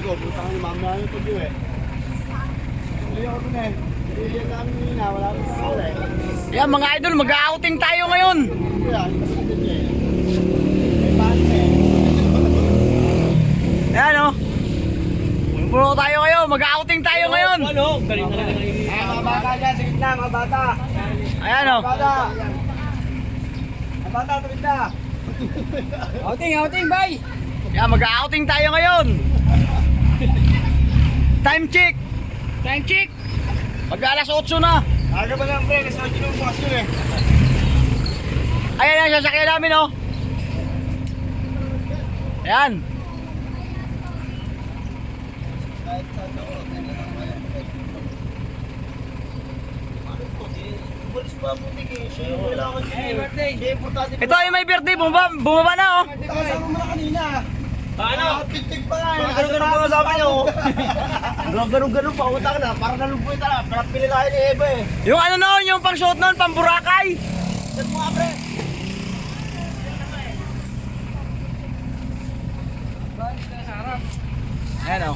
ko, puta ka ni mamaya yung pag eh. Hindi ako dun eh. Hindi kami nina, wala rin sa wala eh. Yan mga idol, mag-outing tayo ngayon. Kaya, hindi kasi dun eh. May paano eh. Ayan o. Puro tayo ngayon, mag-outing tayo ngayon. Ano? Galing na lang yung... Mga bata dyan, sa gitna, mga bata. Ayan o. Mga bata. Mga bata, sa gitna. Outing, bay! Yan, mag-outing tayo ngayon. Time check. Time check! Mag alas 8 na. Aga ba lang, pre? Nasa yun bukas yun eh. Ayan ang sasakyan namin o. Ayan. Bulis pa po, Tiki. Siya yung kailangan siya. Happy birthday! Siya yung importante. Ito ay may birthday, bumaba na o. Kasama mo na kanina. Paano? Tig-tig pa nga. Ganun-ganun pa sabi niyo. Ganun-ganun pa. Utang na. Parang nalumpuy ka na. Parang pinilahin ni Eva eh. Yung ano noon, yung pang suot noon, pang Boracay. Saan mo nga, pre? Ayan o.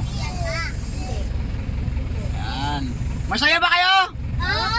Ayan. Masaya ba kayo? Oo!